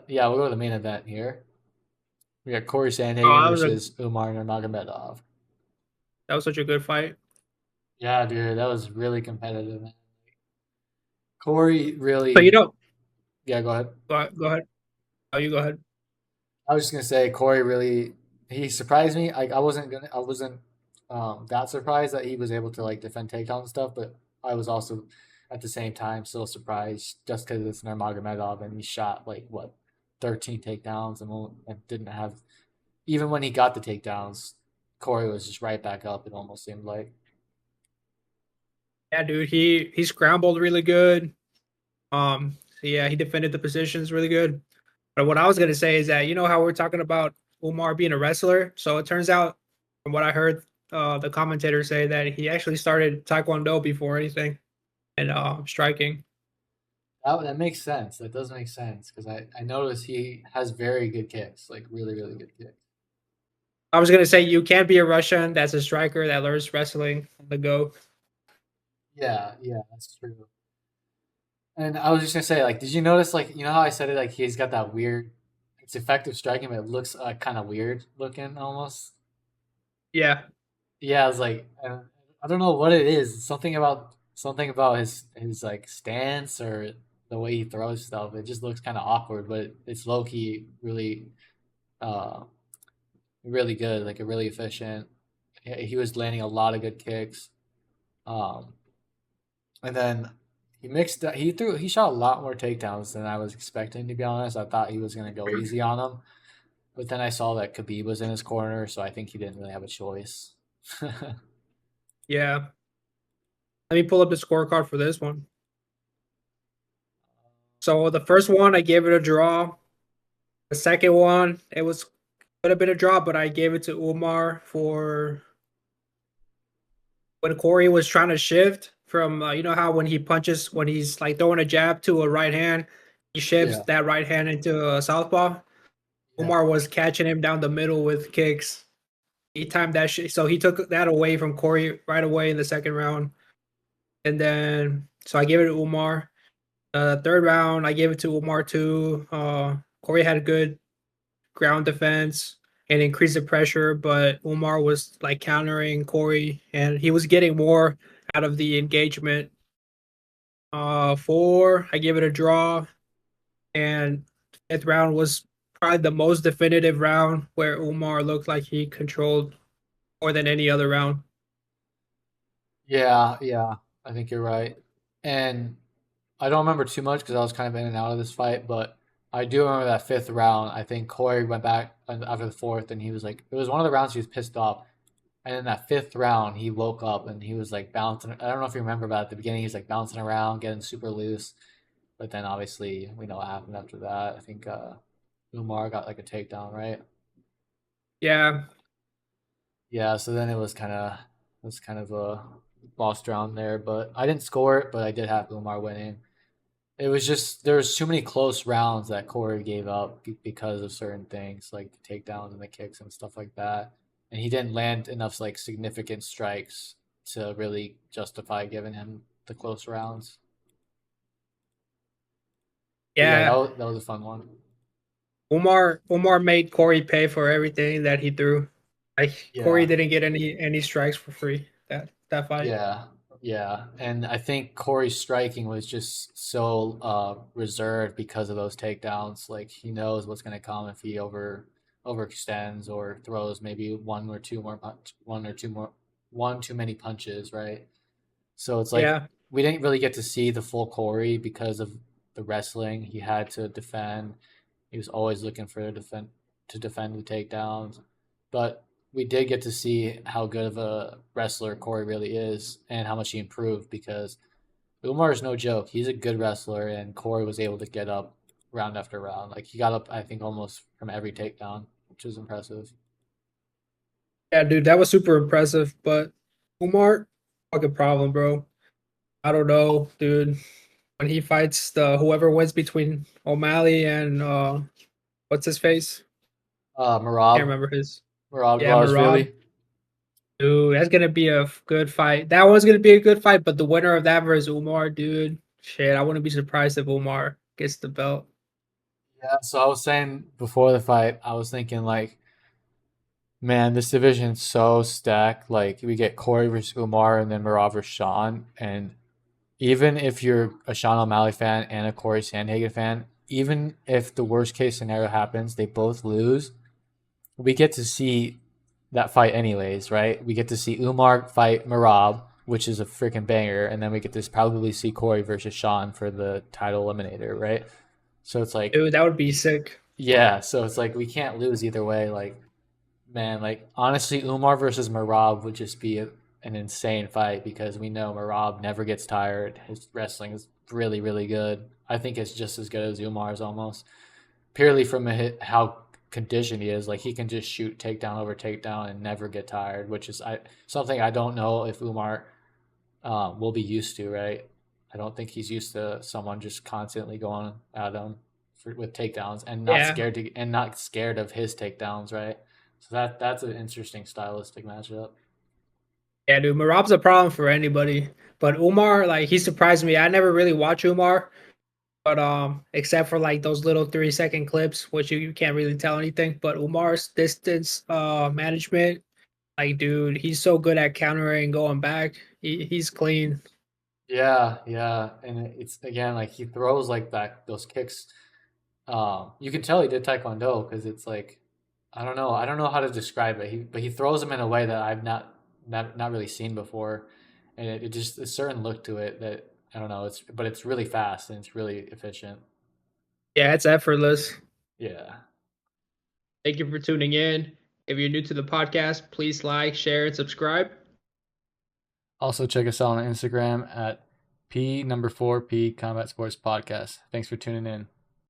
yeah, we'll go to the main event here. We got Corey Oh, Sandhagen versus Umar Nurmagomedov. that was such a good fight. Yeah, dude, that was really competitive, man. Corey So you really, know, yeah, go ahead. go ahead. Oh, you go ahead. I was just gonna say Corey really he surprised me. I wasn't that surprised that he was able to like defend takedown and stuff, but I was also at the same time still surprised just because it's Nurmagomedov and he shot like what 13 takedowns and didn't have even when he got the takedowns, Corey was just right back up. It almost seemed like. Yeah, dude, he scrambled really good. So yeah, he defended the positions really good. But what I was gonna say is that you know how we're talking about Umar being a wrestler. So it turns out, from what I heard, the commentator say that he actually started Taekwondo before anything and striking. That makes sense. That does make sense because I noticed he has very good kicks, like really, really good kicks. I was gonna say you can't be a Russian that's a striker that learns wrestling on the go. Yeah, yeah, that's true. And I was just gonna say, like, did you notice, like, you know how I said it, like, he's got that weird, it's effective striking, but it looks kind of weird looking almost. Yeah, Yeah, I was like, I don't know what it is. Something about his like stance or the way he throws stuff. It just looks kind of awkward, but it's low key really, uh, really good. Like, a really efficient. He was landing a lot of good kicks. Um, And then he shot a lot more takedowns than I was expecting, to be honest. I thought he was gonna go easy on him. But then I saw that Khabib was in his corner, so I think he didn't really have a choice. yeah. Let me pull up the scorecard for this one. So the first one, I gave it a draw. The second one, it was could have been a draw, but I gave it to Umar for when Corey was trying to shift from you know how when he punches when he's like throwing a jab to a right hand, he shifts Yeah, that right hand into a southpaw. yeah, Umar was catching him down the middle with kicks. He timed that shit, so he took that away from Corey right away in the second round, and then so I gave it to Umar. Third round, I gave it to Umar too. Corey had a good ground defense and increased the pressure, but Umar was like countering Corey, and he was getting more out of the engagement. Four, I gave it a draw, and fifth round was probably the most definitive round where Umar looked like he controlled more than any other round. yeah, yeah. I think you're right. And I don't remember too much because I was kind of in and out of this fight, but I do remember that fifth round. I think Corey went back after the fourth, and he was like, it was one of the rounds he was pissed off. And in that fifth round, he woke up and he was like bouncing. I don't know if you remember, but at the beginning, he was like bouncing around, getting super loose. But then obviously, we know what happened after that. I think Umar got like a takedown, right? Yeah, Yeah. So then it was kind of a lost round there, but I didn't score it, but I did have Umar winning. It was just there was too many close rounds that Corey gave up because of certain things like the takedowns and the kicks and stuff like that, and he didn't land enough like significant strikes to really justify giving him the close rounds. But yeah, yeah. that was a fun one. Umar made Corey pay for everything that he threw. Like Corey Yeah, didn't get any strikes for free that fight. yeah, yeah, and I think Corey's striking was just so reserved because of those takedowns. Like he knows what's going to come if he overextends or throws maybe one too many punches, right? So it's like Yeah, we didn't really get to see the full Corey because of the wrestling. He had to defend. He was always looking for to defend the takedowns, but we did get to see how good of a wrestler Corey really is and how much he improved because Umar is no joke. He's a good wrestler, and Corey was able to get up round after round. Like he got up, I think, almost from every takedown, which is impressive. yeah, dude, that was super impressive. But Umar, fucking problem, bro. I don't know, dude. When he fights the whoever wins between O'Malley and what's his face? Can't Marab, remember his. Marab Yeah, Marab. Gvarashvili. Dude, that's gonna be a good fight. That one's gonna be a good fight, but the winner of that versus Umar, dude, shit, I wouldn't be surprised if Umar gets the belt. Yeah, so I was saying before the fight, I was thinking like, man, this division's so stacked. Like we get Corey versus Umar and then Merab versus Sean. And even if you're a Sean O'Malley fan and a Corey Sandhagen fan, even if the worst case scenario happens, they both lose, we get to see that fight anyways, right? We get to see Umar fight Merab, which is a freaking banger, and then we get to probably see Corey versus Sean for the title eliminator, right? So it's like, Dude, that would be sick. yeah, so it's like we can't lose either way. Like, man, like honestly, Umar versus Merab would just be an insane fight because we know Merab never gets tired. His wrestling is really, really good. I think it's just as good as Umar's almost, purely from how conditioned he is. Like he can just shoot takedown over takedown and never get tired, which is something I don't know if Umar will be used to. Right? I don't think he's used to someone just constantly going at him with takedowns and Yeah. not scared of his takedowns. Right? So that's an interesting stylistic matchup. Yeah, dude, Marab's a problem for anybody. But Umar, like, he surprised me. I never really watch Umar, but except for like those little 3-second clips, which you can't really tell anything. But Umar's distance management, like, dude, he's so good at countering and going back. He's clean. Yeah, yeah, and it's again like he throws like that those kicks. You can tell he did Taekwondo because it's like I don't know how to describe it. But he throws them in a way that I've not really seen before, and it just a certain look to it that I don't know. It's really fast and it's really efficient. Yeah, it's effortless. Yeah. Thank you for tuning in. If you're new to the podcast, please like, share, and subscribe. Also check us out on Instagram at P number 4P Combat Sports Podcast. Thanks for tuning in.